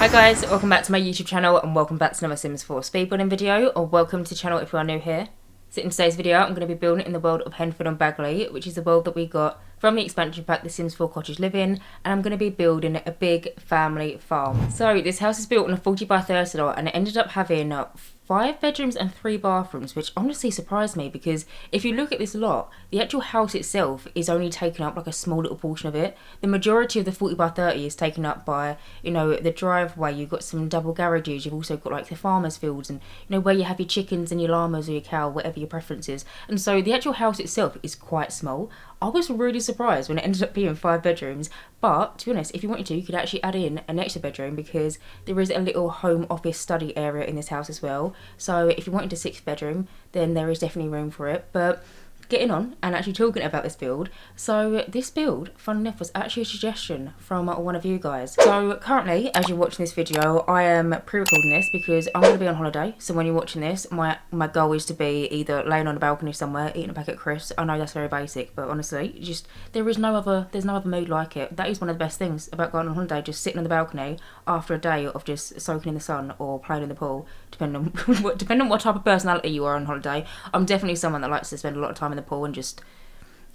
Hi guys, welcome back to my YouTube channel and welcome back to another Sims 4 speedbuilding video, or welcome to the channel if you are new here. So in today's video I'm going to be building in the world of Henford-On-Bagley, which is the world that we got from the expansion pack The Sims 4 Cottage Living, and I'm going to be building a big family farm. So this house is built on a 40 by 30 lot and it ended up having 5 bedrooms and 3 bathrooms, which honestly surprised me because if you look at this lot, the actual house itself is only taken up like a small little portion of it. The majority of the 40 by 30 is taken up by, you know, the driveway. You've got some double garages, you've also got like the farmers' fields and, you know, where you have your chickens and your llamas or your cow, whatever your preference is. And so the actual house itself is quite small. I was really surprised when it ended up being 5 bedrooms, but to be honest, if you wanted to, you could actually add in an extra bedroom because there is a little home office study area in this house as well. So if you wanted a 6th bedroom, then there is definitely room for it. But getting on and actually talking about this build, so this build, fun enough, was actually a suggestion from one of you guys. So currently, as you're watching this video, I am pre-recording this because I'm going to be on holiday. So when you're watching this, my goal is to be either laying on a balcony somewhere eating a packet of crisps. I know that's very basic, but honestly, just there's no other mood like it. That is one of the best things about going on holiday, just sitting on the balcony after a day of just soaking in the sun or playing in the pool, depending on what type of personality you are on holiday. I'm definitely someone that likes to spend a lot of time in the pool and just...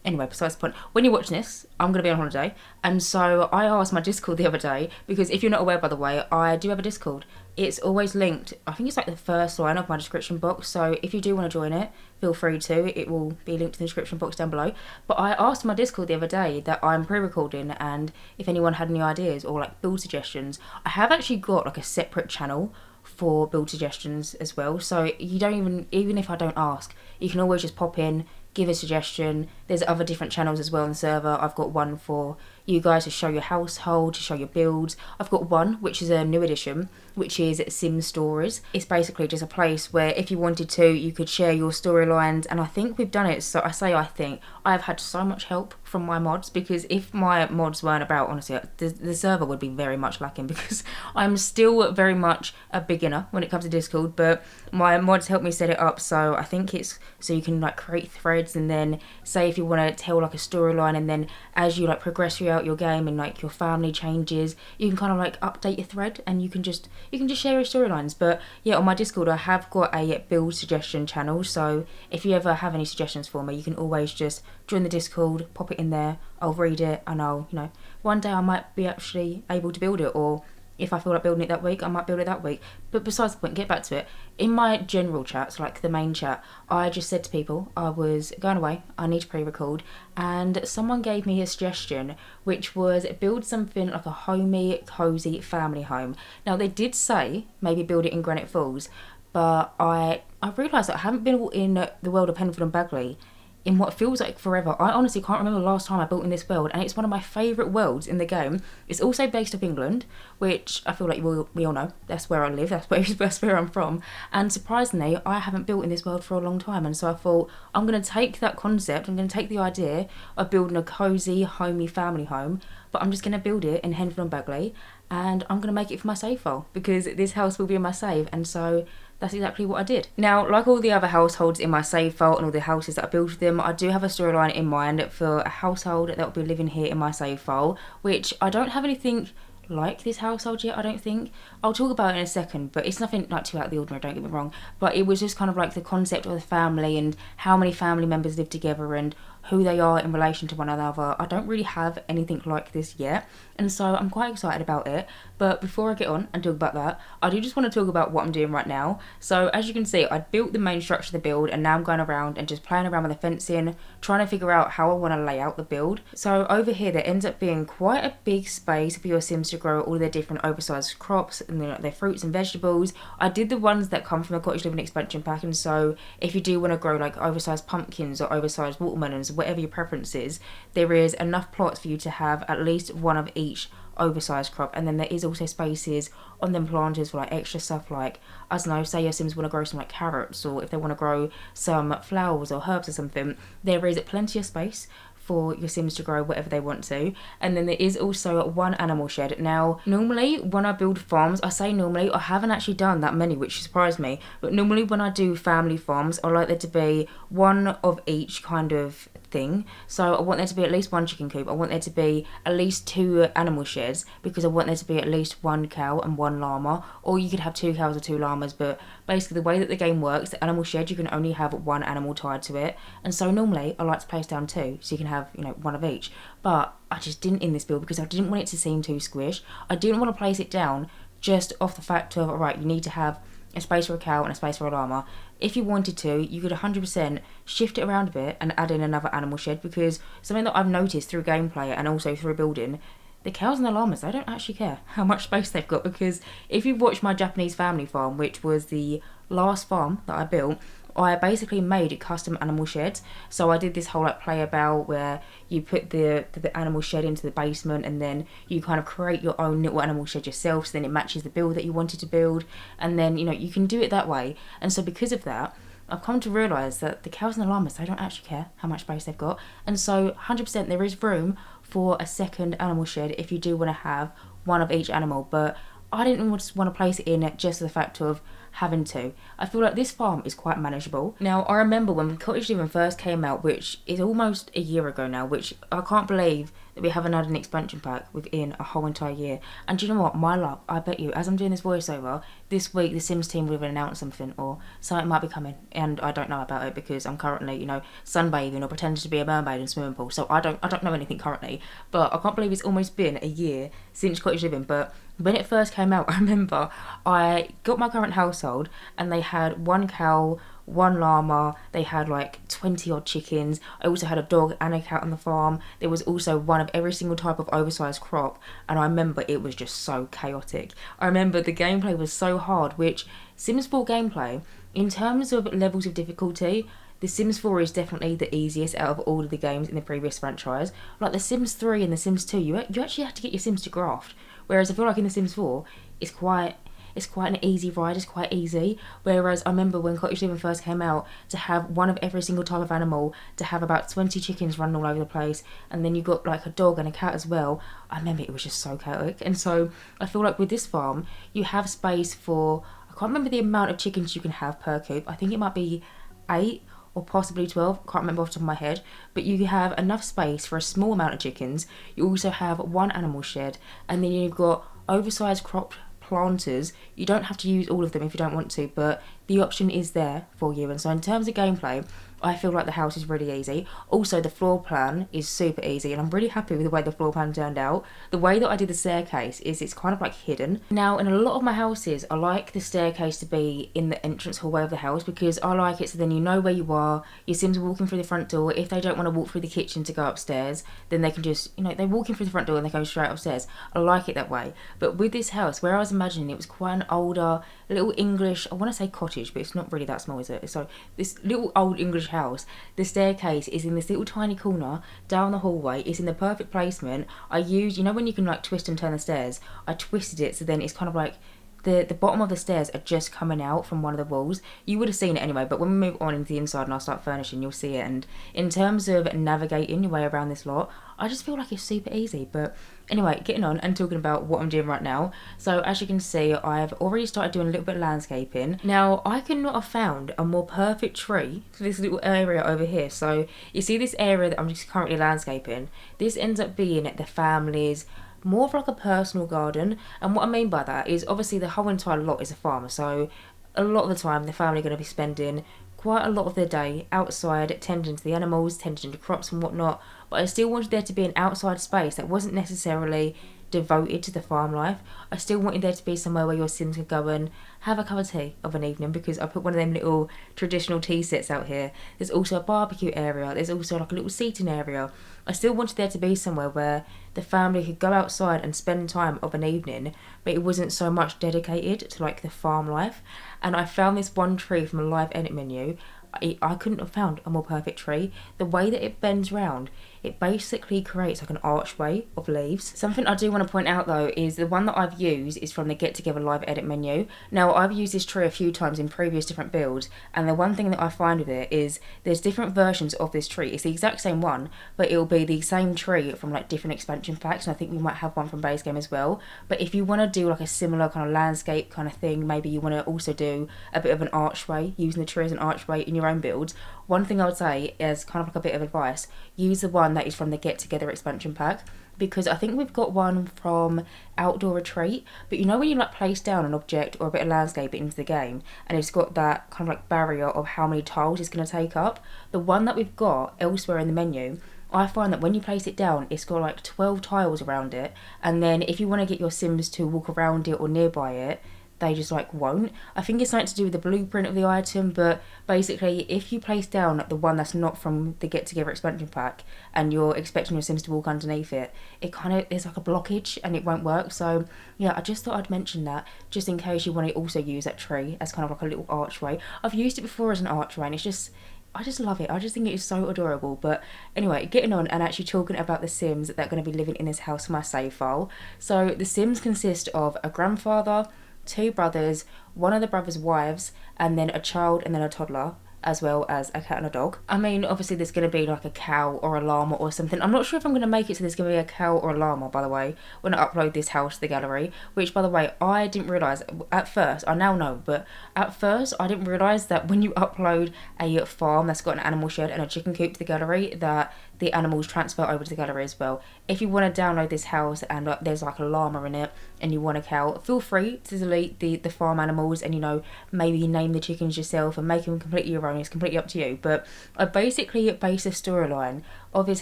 Anyway, besides the point, when you're watching this, I'm going to be on holiday, and so I asked my Discord the other day, because if you're not aware, by the way, I do have a Discord. It's always linked, I think it's like the first line of my description box, so if you do want to join it, feel free to. It will be linked in the description box down below. But I asked my Discord the other day that I'm pre-recording, and if anyone had any ideas or like build suggestions. I have actually got like a separate channel for build suggestions as well, so you don't even if I don't ask, you can always just pop in, give a suggestion. There's other different channels as well on the server. I've got one for you guys to show your household, to show your builds. I've got one which is a new edition, which is Sim Stories. It's basically just a place where if you wanted to, you could share your storylines, and I think we've done it. So I think I've had so much help from my mods, because if my mods weren't about, honestly, the server would be very much lacking, because I'm still very much a beginner when it comes to Discord, but my mods helped me set it up. So I think it's so you can like create threads, and then say if you want to tell like a storyline, and then as you like progress throughout your game and like your family changes, you can kind of like update your thread and you can just share your storylines. But yeah, on my Discord I have got a build suggestion channel, so if you ever have any suggestions for me, you can always just join the Discord, pop it in there, I'll read it, and I'll, you know, one day I might be actually able to build it, or if I feel like building it that week, I might build it that week. But besides the point, get back to it. In my general chats, like the main chat, I just said to people I was going away, I need to pre-record, and someone gave me a suggestion, which was build something like a homey, cosy family home. Now they did say maybe build it in Granite Falls, but I realised that I haven't been in the world of Henford-On-Bagley in what feels like forever. I honestly can't remember the last time I built in this world, and it's one of my favourite worlds in the game. It's also based off England, which I feel like we all know. That's where I live, that's where I'm from. And surprisingly, I haven't built in this world for a long time, and so I thought I'm going to take that concept, I'm going to take the idea of building a cosy, homey family home, but I'm just going to build it in Henford-On-Bagley, and I'm going to make it for my save file, because this house will be in my save, and so that's exactly what I did. Now, like all the other households in my save file and all the houses that I built with them, I do have a storyline in mind for a household that will be living here in my save file, which I don't have anything like this household yet, I don't think. I'll talk about it in a second, but it's nothing like too out of the ordinary, don't get me wrong. But it was just kind of like the concept of the family and how many family members live together and who they are in relation to one another. I don't really have anything like this yet, and so I'm quite excited about it. But before I get on and talk about that, I do just want to talk about what I'm doing right now. So as you can see, I built the main structure of the build, and now I'm going around and just playing around with the fencing, trying to figure out how I want to lay out the build. So over here there ends up being quite a big space for your Sims to grow all their different oversized crops and their fruits and vegetables. I did the ones that come from the Cottage Living expansion pack, and so if you do want to grow like oversized pumpkins or oversized watermelons, whatever your preference is, there is enough plots for you to have at least one of each oversized crop. And then there is also spaces on them planters for like extra stuff, like, I don't know, say your Sims want to grow some like carrots, or if they want to grow some flowers or herbs or something, there is plenty of space for your Sims to grow whatever they want to. And then there is also one animal shed. Now, normally when I build farms, I say normally, I haven't actually done that many, which surprised me, but normally when I do family farms, I like there to be one of each kind of thing. So I want there to be at least one chicken coop, I want there to be at least 2 animal sheds, because I want there to be at least 1 cow and 1 llama, or you could have 2 cows or 2 llamas, but basically the way that the game works, the animal shed, you can only have 1 animal tied to it. And so normally I like to place down 2, so you can have, you know, 1 of each. But I just didn't in this build because I didn't want it to seem too squish. I didn't want to place it down just off the fact of, alright, you need to have a space for a cow and a space for a llama. If you wanted to, you could 100% shift it around a bit and add in another animal shed, because something that I've noticed through gameplay and also through building, the cows and the llamas, they don't actually care how much space they've got, because if you've watched my Japanese family farm, which was the last farm that I built, I basically made custom animal sheds. So I did this whole like play about where you put the animal shed into the basement, and then you kind of create your own little animal shed yourself, so then it matches the build that you wanted to build, and then, you know, you can do it that way. And so because of that, I've come to realise that the cows and the llamas, they don't actually care how much space they've got. And so 100% there is room for a second animal shed if you do want to have one of each animal. But I didn't want to place it in just for the fact of having to. I feel like this farm is quite manageable. Now, I remember when Cottage Living first came out, which is almost a year ago now, which I can't believe that we haven't had an expansion pack within a whole entire year. And do you know what? My luck, I bet you, as I'm doing this voiceover, this week the Sims team will have announced something, or something might be coming, and I don't know about it because I'm currently, you know, sunbathing or pretending to be a mermaid in a swimming pool, so I don't know anything currently. But I can't believe it's almost been a year since Cottage Living. But when it first came out, I remember I got my current household and they had 1 cow, 1 llama, they had like 20 odd chickens. I also had a dog and a cat on the farm. There was also one of every single type of oversized crop, and I remember it was just so chaotic. I remember the gameplay was so hard, which Sims 4 gameplay, in terms of levels of difficulty, The Sims 4 is definitely the easiest out of all of the games in the previous franchise. Like The Sims 3 and The Sims 2, you actually have to get your Sims to graft. Whereas I feel like in The Sims 4, it's quite an easy ride, it's quite easy. Whereas I remember when Cottage Living first came out, to have one of every single type of animal, to have about 20 chickens running all over the place, and then you got like a dog and a cat as well. I remember it was just so chaotic. And so I feel like with this farm, you have space for, I can't remember the amount of chickens you can have per coop. I think it might be 8 or possibly 12, can't remember off the top of my head, but you have enough space for a small amount of chickens. You also have one animal shed, and then you've got oversized cropped planters. You don't have to use all of them if you don't want to, but the option is there for you. And so in terms of gameplay, I feel like the house is really easy. Also, the floor plan is super easy, and I'm really happy with the way the floor plan turned out. The way that I did the staircase is it's kind of like hidden. Now, in a lot of my houses, I like the staircase to be in the entrance hallway of the house, because I like it so then you know where you are. Your Sims are walking through the front door. If they don't want to walk through the kitchen to go upstairs, then they can just, they're walking through the front door and they go straight upstairs. I like it that way. But with this house, where I was imagining it was quite an older, little English, I want to say cottage, but it's not really that small, is it? So this little old English house, the staircase is in this little tiny corner down the hallway. It's in the perfect placement. I used, when you can like twist and turn the stairs, I twisted it so then it's kind of like the bottom of the stairs are just coming out from one of the walls. You would have seen it anyway, but when we move on into the inside and I start furnishing, you'll see it. And in terms of navigating your way around this lot, I just feel like it's super easy. But anyway, getting on and talking about what I'm doing right now. So as you can see, I've already started doing a little bit of landscaping. Now, I could not have found a more perfect tree for this little area over here. So you see this area that I'm just currently landscaping? This ends up being the family's more of like a personal garden. And what I mean by that is obviously the whole entire lot is a farm, so a lot of the time the family are going to be spending quite a lot of their day outside tending to the animals, tending to crops and whatnot. But I still wanted there to be an outside space that wasn't necessarily devoted to the farm life. I still wanted there to be somewhere where your Sims could go and have a cup of tea of an evening, because I put one of them little traditional tea sets out here. There's also a barbecue area, there's also like a little seating area. I still wanted there to be somewhere where the family could go outside and spend time of an evening, but it wasn't so much dedicated to like the farm life. And I found this one tree from a live edit menu. I couldn't have found a more perfect tree. The way that it bends round, it basically creates like an archway of leaves. Something I do want to point out though is the one that I've used is from the Get Together Live Edit menu. Now I've used this tree a few times in previous different builds, and the one thing that I find with it is there's different versions of this tree. It's the exact same one, but it'll be the same tree from like different expansion packs, and I think we might have one from base game as well. But if you want to do like a similar kind of landscape kind of thing, maybe you want to also do a bit of an archway, using the tree as an archway in your own builds, one thing I would say as kind of like a bit of advice, use the one that is from the Get Together expansion pack, because I think we've got one from Outdoor Retreat, but you know when you like place down an object or a bit of landscape into the game and it's got that kind of like barrier of how many tiles it's going to take up, the one that we've got elsewhere in the menu, I find that when you place it down, it's got like 12 tiles around it, and then if you want to get your Sims to walk around it or nearby it, they just like won't. I think it's something to do with the blueprint of the item, but basically if you place down the one that's not from the Get Together expansion pack and you're expecting your Sims to walk underneath it, it kind of, there's like a blockage and it won't work. So yeah, I just thought I'd mention that just in case you want to also use that tree as kind of like a little archway. I've used it before as an archway and it's just, I just love it. I just think it is so adorable. But anyway, getting on and actually talking about the Sims that are going to be living in this house for my save file. So the Sims consist of a grandfather, 2 brothers, one of the brothers' wives, and then a child and then a toddler, as well as a cat and a dog. I mean, obviously there's going to be like a cow or a llama or something. I'm not sure if I'm going to make it so there's going to be a cow or a llama, by the way, when I upload this house to the gallery, which, by the way, I didn't realise at first. I now know, but at first I didn't realise that when you upload a farm that's got an animal shed and a chicken coop to the gallery, that the animals transfer over to the gallery as well. If you want to download this house and there's like a llama in it and you want a cow, feel free to delete the farm animals and, you know, maybe name the chickens yourself and make them completely your own. It's completely up to you. But I basically base the storyline of his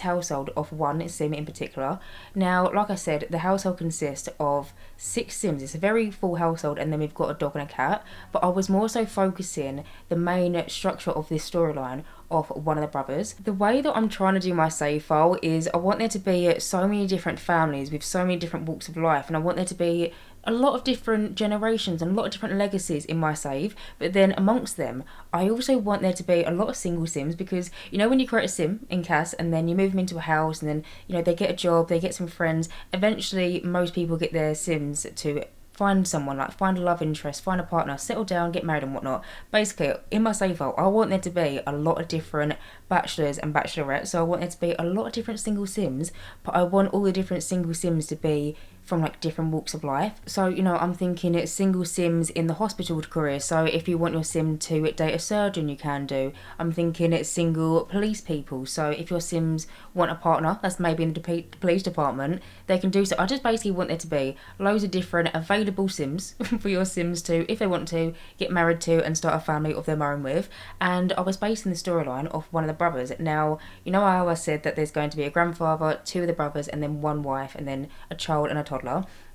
household off one sim in particular. Now, like I said, the household consists of 6 Sims. It's a very full household, and then we've got a dog and a cat. But I was more so focusing the main structure of this storyline off one of the brothers. The way that I'm trying to do my save file is I want there to be so many different families with so many different walks of life, and I want there to be a lot of different generations and a lot of different legacies in my save. But then amongst them, I also want there to be a lot of single Sims, because you know when you create a Sim in CAS and then you move them into a house and then, you know, they get a job, they get some friends, eventually most people get their Sims to find someone, like find a love interest, find a partner, settle down, get married and whatnot. Basically, in my save file, I want there to be a lot of different bachelors and bachelorettes. So I want there to be a lot of different single Sims, but I want all the different single Sims to be from like different walks of life. So, you know, I'm thinking it's single Sims in the hospital career. So if you want your Sim to date a surgeon, you can do. I'm thinking it's single police people. So if your Sims want a partner that's maybe in the police department, they can do so. I just basically want there to be loads of different available Sims for your Sims to, if they want to, get married to and start a family of their own with. And I was basing the storyline off one of the brothers. Now, you know how I said that there's going to be a grandfather, 2 of the brothers, and then 1 wife, and then a child and a toddler.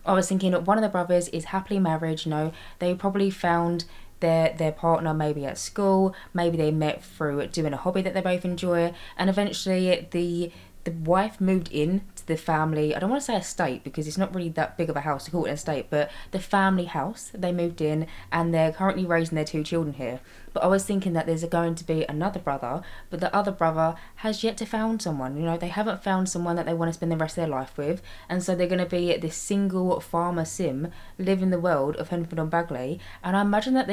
I was thinking one of the brothers is happily married. You know, they probably found their partner maybe at school, maybe they met through doing a hobby that they both enjoy, and eventually the wife moved in to the family, I don't want to say estate because it's not really that big of a house to call it an estate, but the family house, they moved in and they're currently raising their 2 children here. But I was thinking that there's going to be another brother, but the other brother has yet to found someone. You know, they haven't found someone that they want to spend the rest of their life with, and so they're going to be this single farmer Sim live in the world of Henford-On-Bagley. And I imagine that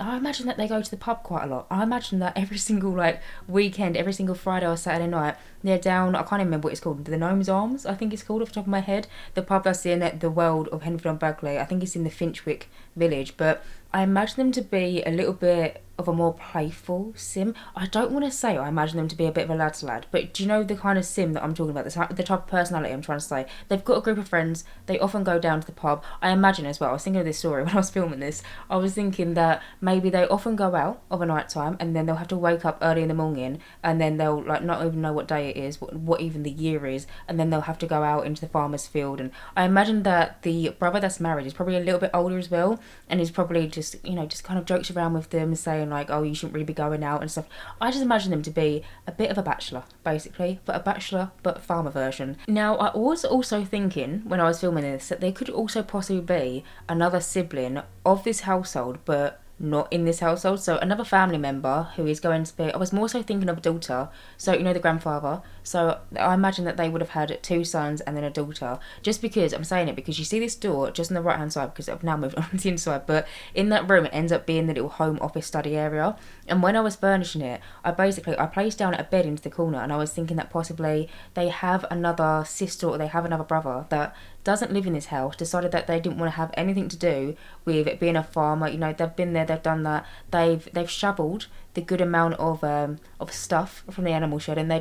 I imagine that they go to the pub quite a lot. I imagine that every single like weekend, every single Friday or Saturday night, they're down, I can't even remember what it's called, the Gnome's Arms, I think it's called off the top of my head. The pub that's in the world of Henford-On-Bagley, I think it's in the Finchwick village, but I imagine them to be a little bit of a more playful Sim. I don't want to say I imagine them to be a bit of a lad's lad, but do you know the kind of Sim that I'm talking about? The type of personality I'm trying to say. They've got a group of friends, they often go down to the pub. I imagine as well, I was thinking of this story when I was filming this, I was thinking that maybe they often go out of a night time and then they'll have to wake up early in the morning and then they'll like not even know what day it is, what even the year is, and then they'll have to go out into the farmer's field. And I imagine that the brother that's married is probably a little bit older as well, and he's probably just, you know, just kind of jokes around with them saying like, oh, you shouldn't really be going out and stuff. I just imagine them to be a bit of a bachelor, basically, but a bachelor but farmer version. Now, I was also thinking when I was filming this that there could also possibly be another sibling of this household, but not in this household. So another family member who is going to be, I was more so thinking of a daughter, so you know, the grandfather. So I imagine that they would have had 2 sons and then a daughter, just because I'm saying it because you see this door just on the right hand side, because I've now moved on to the inside, but in that room it ends up being the little home office study area. And when I was furnishing it, I placed down a bed into the corner, and I was thinking that possibly they have another sister or they have another brother that doesn't live in this house, decided that they didn't want to have anything to do with it being a farmer. You know, they've been there, they've done that, they've shoveled the good amount of stuff from the animal shed, and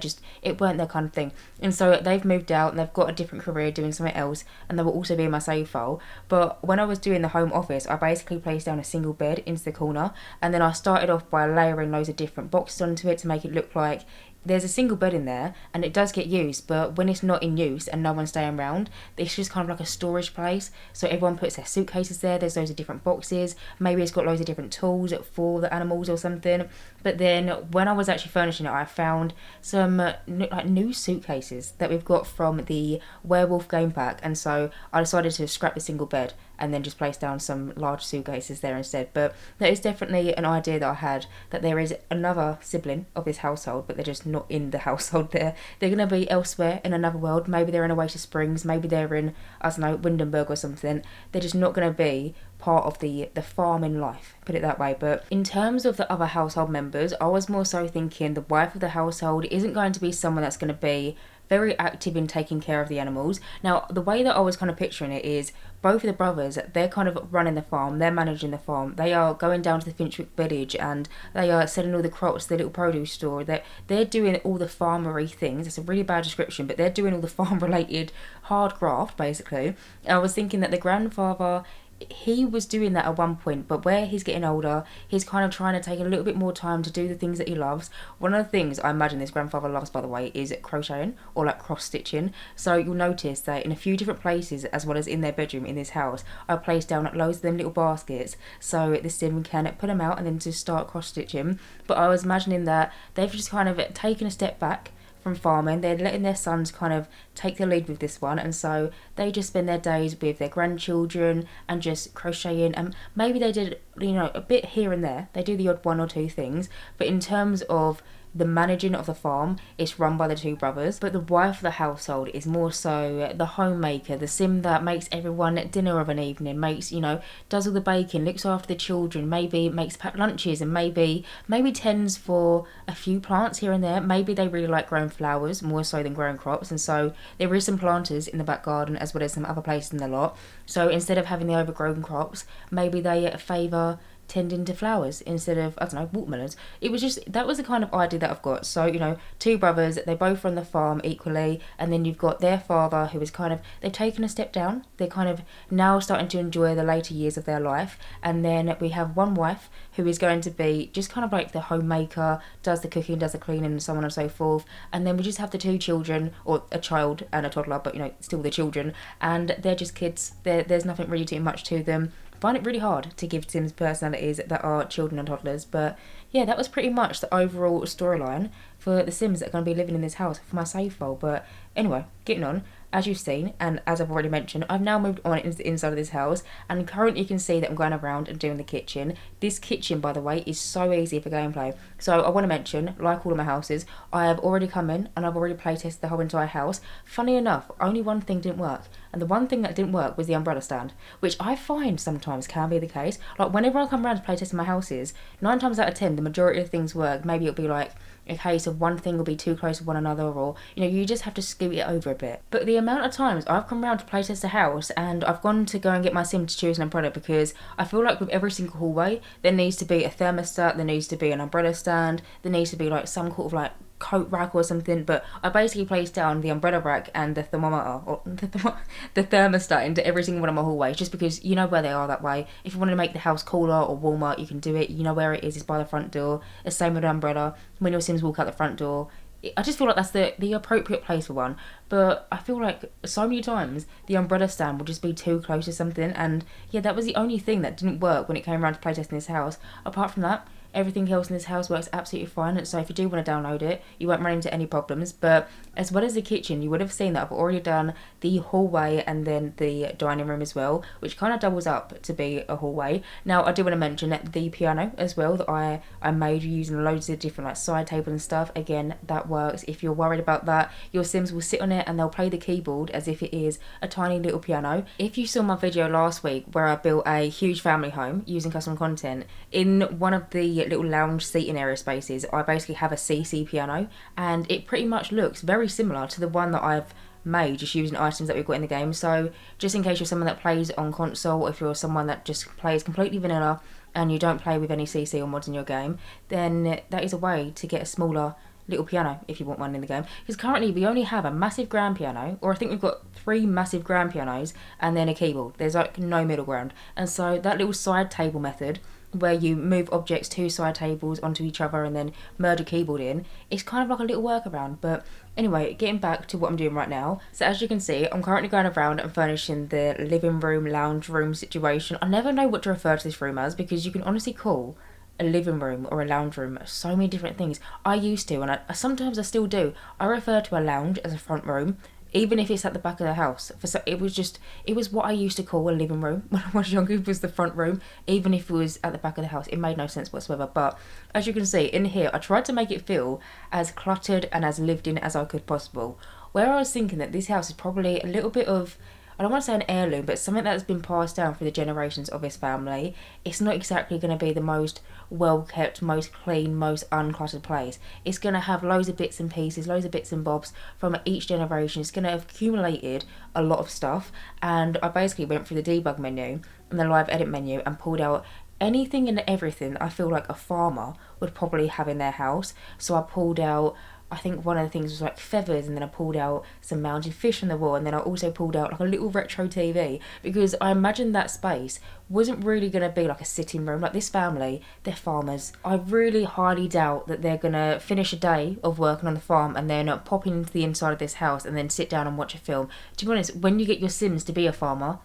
it weren't their kind of thing. And so they've moved out and they've got a different career doing something else, and they will also be in my save file. But when I was doing the home office, I basically placed down a single bed into the corner, and then I started off by layering loads of different boxes onto it to make it look like there's a single bed in there, and it does get used, but when it's not in use and no one's staying around, it's just kind of like a storage place. So everyone puts their suitcases there, there's loads of different boxes, maybe it's got loads of different tools for the animals or something. But then when I was actually furnishing it, I found some new suitcases that we've got from the Werewolf game pack, and so I decided to scrap the single bed and then just place down some large suitcases there instead. But that is definitely an idea that I had, that there is another sibling of this household, but they're just not in the household there. They're going to be elsewhere in another world. Maybe they're in Oasis Springs, maybe they're in, I don't know, Windenburg or something. They're just not going to be part of the farming life, put it that way. But in terms of the other household members, I was more so thinking the wife of the household isn't going to be someone that's going to be very active in taking care of the animals. Now, the way that I was kind of picturing it is both of the brothers, they're kind of running the farm, they're managing the farm, they are going down to the Finchwick village and they are selling all the crops to the little produce store. They're doing all the farmery things. It's a really bad description, but they're doing all the farm related hard graft basically. I was thinking that the grandfather, he was doing that at one point, but where he's getting older, he's kind of trying to take a little bit more time to do the things that he loves. One of the things I imagine this grandfather loves, by the way, is crocheting or like cross stitching. So you'll notice that in a few different places, as well as in their bedroom in this house, I placed down loads of them little baskets so the sim can put them out and then to start cross stitching. But I was imagining that they've just kind of taken a step back from farming. They're letting their sons kind of take the lead with this one, and so they just spend their days with their grandchildren and just crocheting, and maybe they did, you know, a bit here and there. They do the odd 1 or 2 things, but in terms of the managing of the farm, it's run by the 2 brothers. But the wife of the household is more so the homemaker, the sim that makes everyone dinner of an evening, makes, you know, does all the baking, looks after the children, maybe makes packed lunches, and maybe tends for a few plants here and there. Maybe they really like growing flowers more so than growing crops, and so there is some planters in the back garden as well as some other places in the lot. So instead of having the overgrown crops, maybe they favour tending to flowers instead of, I don't know, watermelons. It was just, that was the kind of idea that I've got. So, you know, 2 brothers, they both run the farm equally, and then you've got their father who is kind of, they've taken a step down, they're kind of now starting to enjoy the later years of their life. And then we have one wife who is going to be just kind of like the homemaker, does the cooking, does the cleaning, and so on and so forth. And then we just have the 2 children, or a child and a toddler, but you know, still the children, and they're just kids. There's nothing really too much to them. Find it really hard to give Sims personalities that are children and toddlers. But yeah, that was pretty much the overall storyline for the Sims that are going to be living in this house for my save file. But anyway, getting on. As you've seen, and as I've already mentioned, I've now moved on into the inside of this house, and currently you can see that I'm going around and doing the kitchen. This kitchen, by the way, is so easy for gameplay. So I want to mention, like all of my houses, I have already come in and I've already playtested the whole entire house. Funny enough, only one thing didn't work, and the one thing that didn't work was the umbrella stand, which I find sometimes can be the case. Like whenever I come around to playtest my houses, 9 times out of 10, the majority of things work. Maybe it'll be like a case of one thing will be too close to one another, or you know, you just have to scoot it over a bit. But the amount of times I've come around to playtest a house and I've gone to go and get my sim to choose an umbrella, because I feel like with every single hallway there needs to be a thermostat, there needs to be an umbrella stand, there needs to be like some sort of like coat rack or something. But I basically placed down the umbrella rack and the thermometer, or the thermostat, into every single one of my hallways, just because you know where they are that way. If you want to make the house cooler or warmer, you can do it. You know where it is, it's by the front door. The same with the umbrella. When your Sims walk out the front door, I just feel like that's the appropriate place for one. But I feel like so many times the umbrella stand will just be too close to something, and yeah, that was the only thing that didn't work when it came around to playtesting this house. Apart from that, Everything else in this house works absolutely fine, so if you do want to download it, you won't run into any problems. But as well as the kitchen, you would have seen that I've already done the hallway and then the dining room as well, which kind of doubles up to be a hallway. Now, I do want to mention the piano as well that I made using loads of different like side tables and stuff. Again, that works. If you're worried about that, your Sims will sit on it and they'll play the keyboard as if it is a tiny little piano. If you saw my video last week where I built a huge family home using custom content, in one of the little lounge seating area spaces, I basically have a CC piano, and it pretty much looks very similar to the one that I've made just using items that we've got in the game. So just in case you're someone that plays on console, or if you're someone that just plays completely vanilla and you don't play with any CC or mods in your game, then that is a way to get a smaller little piano if you want one in the game. Because currently we only have a massive grand piano, or I think we've got 3 massive grand pianos and then a keyboard. There's like no middle ground. And so that little side table method where you move objects 2 side tables onto each other and then merge a keyboard in, it's kind of like a little workaround. But anyway, getting back to what I'm doing right now. So as you can see, I'm currently going around and furnishing the living room, lounge room situation. I never know what to refer to this room as, because you can honestly call a living room or a lounge room so many different things. I used to, and I sometimes I still do. I refer to a lounge as a front room, even if it's at the back of the house. It was what I used to call a living room when I was younger. It was the front room, even if it was at the back of the house. It made no sense whatsoever. But as you can see in here, I tried to make it feel as cluttered and as lived in as I could possible. Where I was thinking that this house is probably a little bit of, I don't want to say an heirloom, but something that's been passed down through the generations of this family. It's not exactly going to be the most well kept, most clean, most uncluttered place. It's going to have loads of bits and pieces, loads of bits and bobs from each generation. It's going to have accumulated a lot of stuff, and I basically went through the debug menu and the live edit menu and pulled out anything and everything I feel like a farmer would probably have in their house. So I pulled out, I think one of the things was like feathers, and then I pulled out some mounted fish on the wall, and then I also pulled out like a little retro TV, because I imagined that space wasn't really going to be like a sitting room. Like, this family, they're farmers. I really highly doubt that they're going to finish a day of working on the farm and then pop into the inside of this house and then sit down and watch a film. To be honest, when you get your Sims to be a farmer,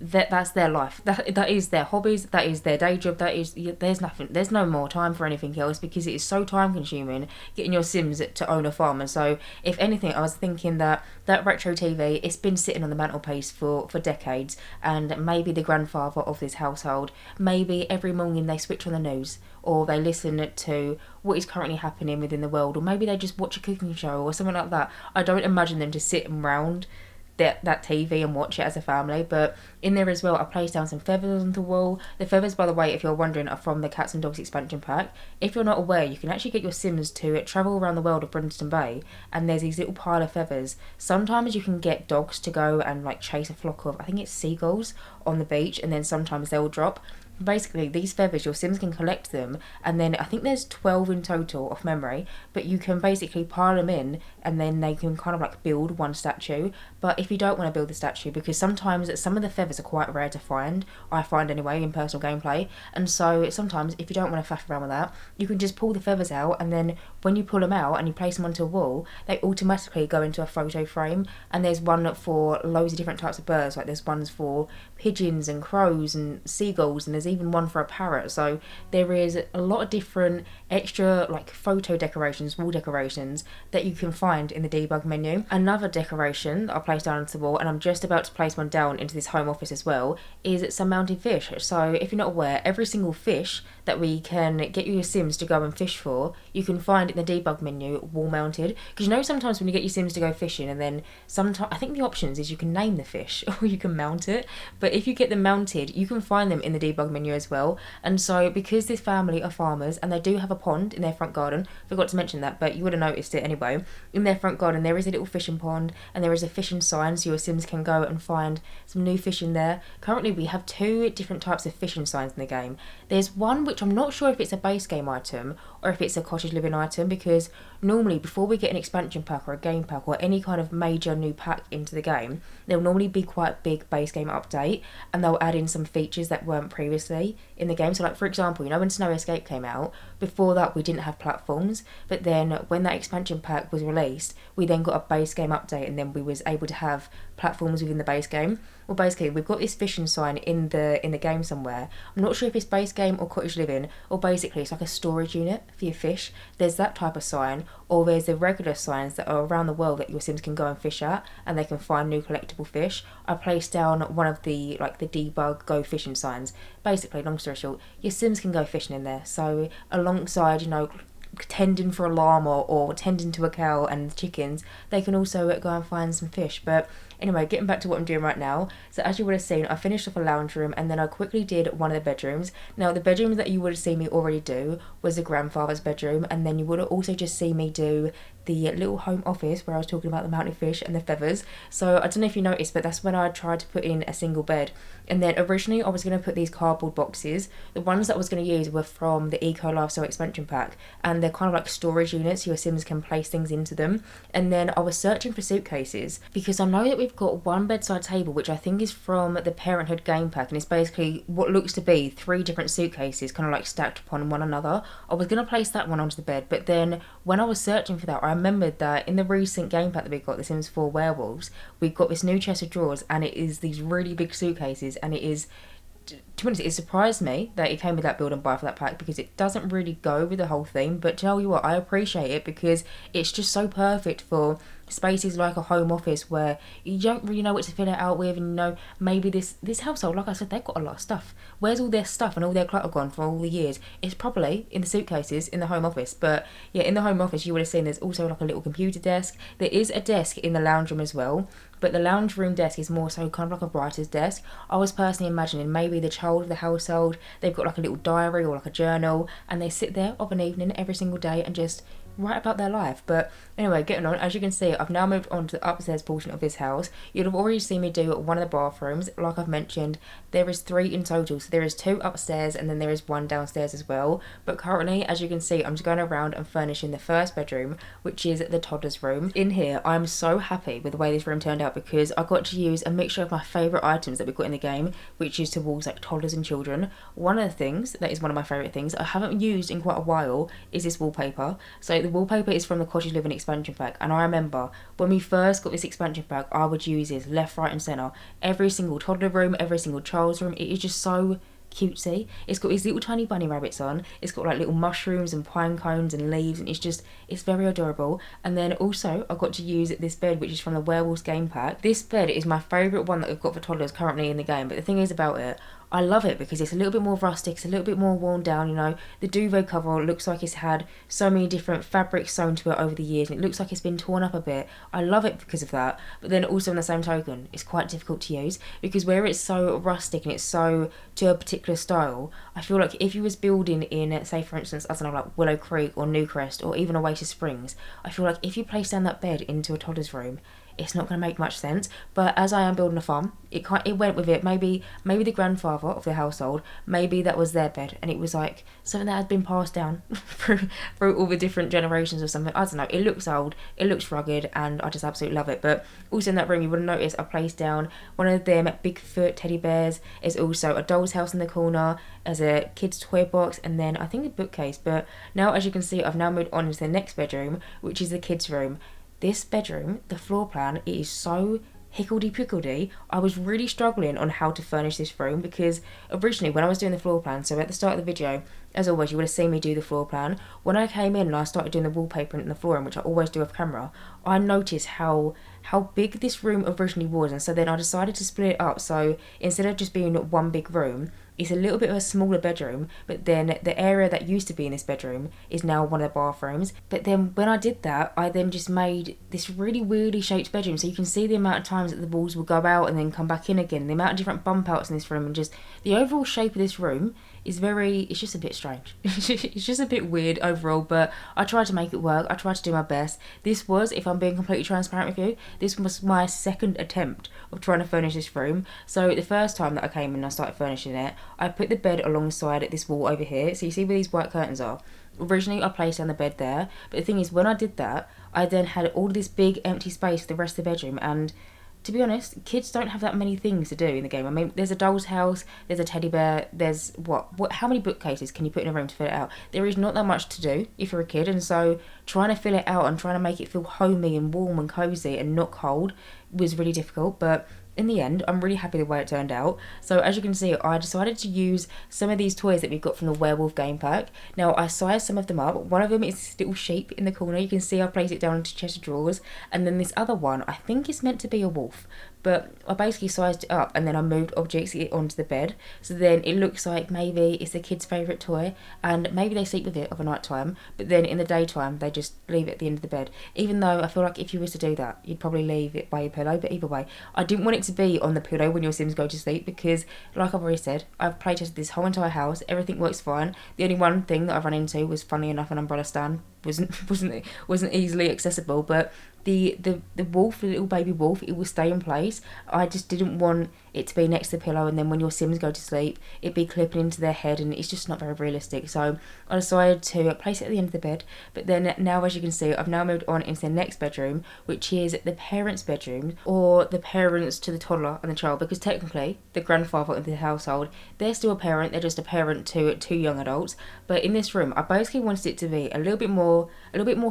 that's their life. That is their hobbies. That is their day job. There's no more time for anything else, because it is so time consuming getting your Sims to own a farm. And so, if anything, I was thinking that retro TV, it's been sitting on the mantelpiece for decades, and maybe the grandfather of this household, maybe every morning they switch on the news, or they listen to what is currently happening within the world, or maybe they just watch a cooking show or something like that. I don't imagine them to sit around that TV and watch it as a family. But in there as well, I placed down some feathers on the wall. The feathers, by the way, if you're wondering, are from the Cats and Dogs expansion pack. If you're not aware, you can actually get your Sims to travel around the world of Brimstone Bay, and there's these little pile of feathers. Sometimes you can get dogs to go and like chase a flock of, I think it's seagulls, on the beach, and then sometimes they'll drop. Basically, these feathers, your Sims can collect them, and then I think there's 12 in total off memory, but you can basically pile them in, and then they can kind of like build one statue. But if you don't want to build the statue, because sometimes some of the feathers are quite rare to find, I find anyway in personal gameplay, and so sometimes if you don't want to faff around with that, you can just pull the feathers out, and then when you pull them out and you place them onto a wall, they automatically go into a photo frame. And there's one for loads of different types of birds, like there's ones for pigeons and crows and seagulls, and there's even one for a parrot. So there is a lot of different extra like photo decorations, wall decorations, that you can find in the debug menu. Another decoration that I placed down onto the wall, and I'm just about to place one down into this home office as well, is some mounted fish. So if you're not aware, every single fish that we can get your Sims to go and fish for, you can find in the debug menu wall mounted. Because you know, sometimes when you get your Sims to go fishing, and then sometimes I think the options is you can name the fish or you can mount it, but if you get them mounted, you can find them in the debug menu as well. And so because this family are farmers, and they do have a pond in their front garden, forgot to mention that, but you would have noticed it anyway, in their front garden there is a little fishing pond, and there is a fishing sign, so your Sims can go and find some new fish in there. Currently we have 2 different types of fishing signs in the game. There's one which I'm not sure if it's a base game item or if it's a Cottage Living item, because normally before we get an expansion pack or a game pack or any kind of major new pack into the game, there'll normally be quite a big base game update, and they'll add in some features that weren't previously in the game. So like, for example, you know, when Snow Escape came out, before that we didn't have platforms, but then when that expansion pack was released, we then got a base game update, and then we was able to have platforms within the base game. Well, basically we've got this fishing sign in the game somewhere. I'm not sure if it's base game or Cottage Living, or basically it's like a storage unit for your fish. There's that type of sign, or there's the regular signs that are around the world that your Sims can go and fish at, and they can find new collectible fish. I placed down one of the like the debug go fishing signs. Basically, long story short, your Sims can go fishing in there. So alongside, you know, tending for a llama or tending to a cow and chickens, they can also go and find some fish. But anyway, getting back to what I'm doing right now. So as you would have seen, I finished off a lounge room, and then I quickly did one of the bedrooms. Now the bedroom that you would have seen me already do was the grandfather's bedroom, and then you would have also just seen me do the little home office where I was talking about the mountain fish and the feathers. So I don't know if you noticed, but that's when I tried to put in a single bed. And then originally I was going to put these cardboard boxes. The ones that I was going to use were from the Eco Lifestyle expansion pack, and they're kind of like storage units, so your Sims can place things into them. And then I was searching for suitcases, because I know that we've got one bedside table which I think is from the Parenthood game pack, and it's basically what looks to be 3 different suitcases kind of like stacked upon one another. I was going to place that one onto the bed, but then when I was searching for that, I remembered that in the recent game pack that we got, The Sims 4 Werewolves, we got this new chest of drawers, and it is these really big suitcases, and it is, to be honest, it surprised me that it came with that build and buy for that pack, because it doesn't really go with the whole theme. But tell you what, I appreciate it because it's just so perfect for spaces like a home office where you don't really know what to fill it out with, and you know, maybe this household, like I said, they've got a lot of stuff. Where's all their stuff and all their clutter gone for all the years? It's probably in the suitcases in the home office. But yeah, in the home office you would have seen there's also like a little computer desk. There is a desk in the lounge room as well, but the lounge room desk is more so kind of like a writer's desk. I was personally imagining maybe the child of the household, they've got like a little diary or like a journal, and they sit there of an evening every single day and just write about their life. But anyway, getting on, as you can see, I've now moved on to the upstairs portion of this house. You'd have already seen me do one of the bathrooms. Like I've mentioned, there is 3 in total, so there is 2 upstairs and then there is 1 downstairs as well. But currently, as you can see, I'm just going around and furnishing the first bedroom, which is the toddler's room. In here, I'm so happy with the way this room turned out, because I got to use a mixture of my favourite items that we've got in the game, which is towards like toddlers and children. One of the things that is one of my favourite things I haven't used in quite a while is this wallpaper. So the wallpaper is from the Cottage Living expansion pack, and I remember when we first got this expansion pack, I would use this left, right and centre. Every single toddler room, every single child's room. It is just so cutesy. It's got these little tiny bunny rabbits on. It's got like little mushrooms and pine cones and leaves, and it's very adorable. And then also I got to use this bed, which is from the Werewolves game pack. This bed is my favourite one that we've got for toddlers currently in the game, but the thing is about it, I love it because it's a little bit more rustic, it's a little bit more worn down, you know. The duvet cover looks like it's had so many different fabrics sewn to it over the years, and it looks like it's been torn up a bit. I love it because of that. But then also on the same token, it's quite difficult to use, because where it's so rustic and it's so to a particular style, I feel like if you was building in, say for instance, I don't know, like Willow Creek or Newcrest or even Oasis Springs, I feel like if you place down that bed into a toddler's room, it's not going to make much sense. But as I am building a farm, it went with it. Maybe the grandfather of the household, maybe that was their bed, and it was like something that had been passed down through all the different generations or something. I don't know. It looks old, it looks rugged, and I just absolutely love it. But also in that room, you would have noticed I placed down one of them Bigfoot teddy bears. There's also a doll's house in the corner as a kid's toy box, and then I think a bookcase. But now, as you can see, I've now moved on into the next bedroom, which is the kids' room. This bedroom, the floor plan, it is so hickledy-pickledy. I was really struggling on how to furnish this room, because originally when I was doing the floor plan, so at the start of the video, as always, you would have seen me do the floor plan. When I came in and I started doing the wallpaper and the flooring, which I always do off camera, I noticed how big this room originally was, and so then I decided to split it up. So instead of just being one big room, it's a little bit of a smaller bedroom, but then the area that used to be in this bedroom is now one of the bathrooms. But then when I did that, I then just made this really weirdly shaped bedroom, so you can see the amount of times that the walls will go out and then come back in again, the amount of different bump outs in this room, and just the overall shape of this room is it's just a bit strange. It's just a bit weird overall, but I tried to make it work. I tried to do my best. This was, if I'm being completely transparent with you, this was my second attempt of trying to furnish this room. So the first time that I came in and I started furnishing it, I put the bed alongside this wall over here. So you see where these white curtains are? originally I placed down the bed there, but the thing is, when I did that, I then had all this big empty space for the rest of the bedroom, and to be honest, kids don't have that many things to do in the game. I mean, there's a doll's house, there's a teddy bear, there's how many bookcases can you put in a room to fill it out? There is not that much to do if you're a kid, and so trying to fill it out and trying to make it feel homey and warm and cozy and not cold was really difficult, but in the end, I'm really happy the way it turned out. So as you can see, I decided to use some of these toys that we got from the Werewolf game pack. Now, I sized some of them up. One of them is this little sheep in the corner. You can see I placed it down into chest of drawers. And then this other one, I think it's meant to be a wolf. But I basically sized it up and then I moved objects onto the bed. So then it looks like maybe it's the kid's favourite toy and maybe they sleep with it of a night time. But then in the daytime, they just leave it at the end of the bed. Even though I feel like if you was to do that, you'd probably leave it by your pillow. But either way, I didn't want it to be on the pillow when your Sims go to sleep because, like I've already said, I've playtested this whole entire house. Everything works fine. The only one thing that I've run into was, funny enough, an umbrella stand. Wasn't easily accessible, but the wolf, the little baby wolf, it will stay in place. I just didn't want it to be next to the pillow and then when your Sims go to sleep it'd be clipping into their head, and it's just not very realistic. So I decided to place it at the end of the bed. But then now, as you can see, I've now moved on into the next bedroom, which is the parents' bedroom, or the parents to the toddler and the child, because technically the grandfather of the household, they're still a parent, they're just a parent to two young adults. But in this room I basically wanted it to be a little bit more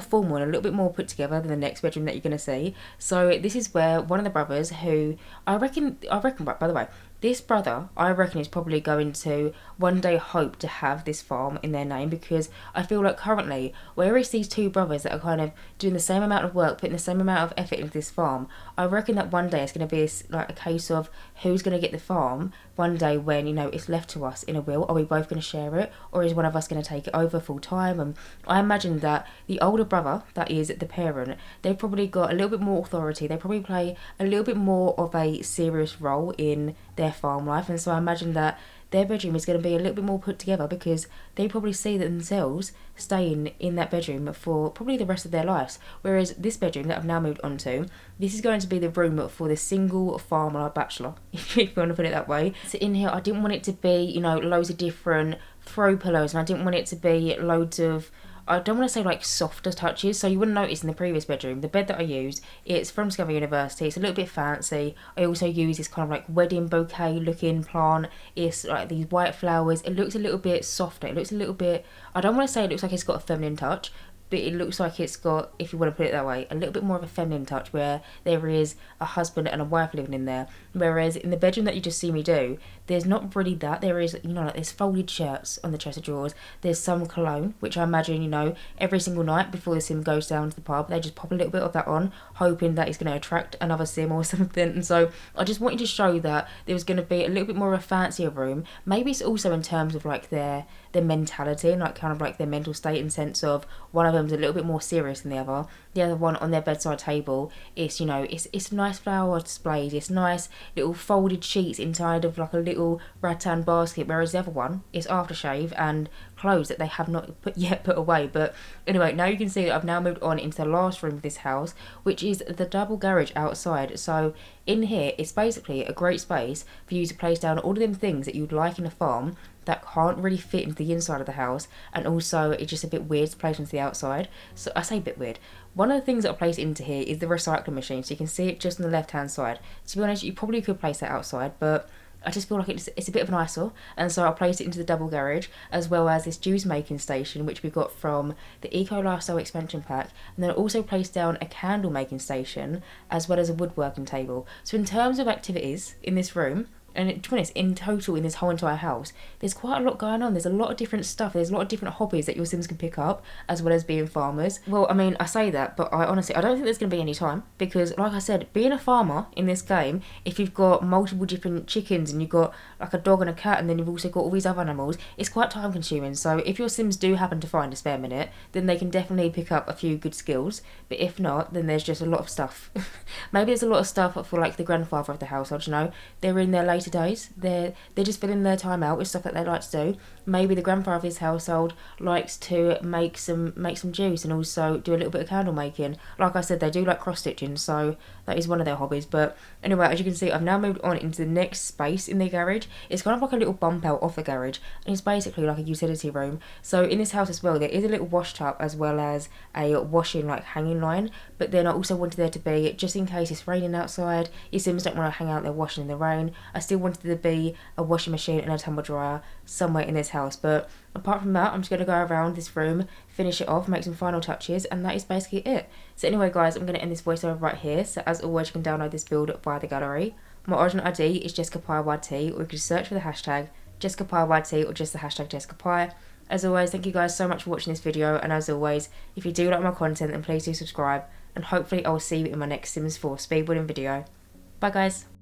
formal and a little bit more put together than the next bedroom that you're going to see. So this is where one of the brothers, who I reckon, by the way, this brother, I reckon, is probably going to one day hope to have this farm in their name, because I feel like currently, where it's these two brothers that are kind of doing the same amount of work, putting the same amount of effort into this farm, I reckon that one day it's going to be like a case of who's going to get the farm one day when, you know, it's left to us in a will. Are we both going to share it, or is one of us going to take it over full time? And I imagine that the older brother, that is the parent, they've probably got a little bit more authority. They probably play a little bit more of a serious role in their farm life, and so I imagine that their bedroom is going to be a little bit more put together because they probably see themselves staying in that bedroom for probably the rest of their lives. Whereas this bedroom that I've now moved on to, this is going to be the room for the single farmer bachelor, if you want to put it that way. So in here, I didn't want it to be, you know, loads of different throw pillows, and I didn't want it to be loads of, I don't want to say like softer touches. So you wouldn't notice in the previous bedroom, the bed that I used, it's from Discovery University. It's a little bit fancy. I also use this kind of like wedding bouquet looking plant. It's like these white flowers. It looks a little bit softer. It looks a little bit, I don't want to say it looks like it's got a feminine touch, but it looks like it's got, if you want to put it that way, a little bit more of a feminine touch, where there is a husband and a wife living in there. Whereas in the bedroom that you just see me do, there's not really that. There is, you know, like there's folded shirts on the chest of drawers. There's some cologne, which I imagine, you know, every single night before the sim goes down to the pub, they just pop a little bit of that on, hoping that it's going to attract another sim or something. And so I just wanted to show that there was going to be a little bit more of a fancier room. Maybe it's also in terms of like their mentality and like kind of like their mental state, in sense of one of them's a little bit more serious than the other. The other one on their bedside table is, you know, it's nice flower displays, it's nice little folded sheets inside of like a little rattan basket, whereas the other one is aftershave and clothes that they have not put away. But anyway, now you can see that I've now moved on into the last room of this house, which is the double garage outside. So in here, it's basically a great space for you to place down all of them things that you'd like in a farm that can't really fit into the inside of the house, and also it's just a bit weird to place into the outside. So I say a bit weird. One of the things that I place into here is the recycling machine, so you can see it just on the left hand side. To be honest, you probably could place that outside, but I just feel like it's a bit of an eyesore, and so I placed it into the double garage, as well as this juice making station which we got from the Eco Lifestyle expansion pack, and then I also placed down a candle making station as well as a woodworking table. So in terms of activities in this room, and to be honest, in total in this whole entire house, there's quite a lot going on. There's a lot of different stuff. There's a lot of different hobbies that your Sims can pick up, as well as being farmers. Well, I mean, I say that, but I don't think there's going to be any time, because like I said, being a farmer in this game, if you've got multiple different chickens and you've got like a dog and a cat, and then you've also got all these other animals, it's quite time consuming. So if your Sims do happen to find a spare minute, then they can definitely pick up a few good skills. But if not, then there's just a lot of stuff. Maybe there's a lot of stuff for like the grandfather of the household, you know, they're in their later later days. They're just filling their time out with stuff that they like to do. Maybe the grandfather of his household likes to make some juice and also do a little bit of candle making. Like I said, they do like cross stitching, so that is one of their hobbies. But anyway, as you can see, I've now moved on into the next space in the garage. It's kind of like a little bump out off the garage, and it's basically like a utility room. So in this house as well, there is a little wash tub as well as a washing like hanging line. But then I also wanted there to be, just in case it's raining outside, your Sims don't want to hang out there washing in the rain, I still wanted there to be a washing machine and a tumble dryer somewhere in this house. But apart from that, I'm just going to go around this room, finish it off, make some final touches, and that is basically it. So anyway guys, I'm going to end this voiceover right here. So as always, you can download this build via the gallery. My original ID is JessicapieYT, or you can search for the hashtag JessicapieYT or just the hashtag Jessicapie. As always, thank you guys so much for watching this video, and as always, if you do like my content, then please do subscribe, and hopefully I will see you in my next Sims 4 speedbuilding video. Bye guys.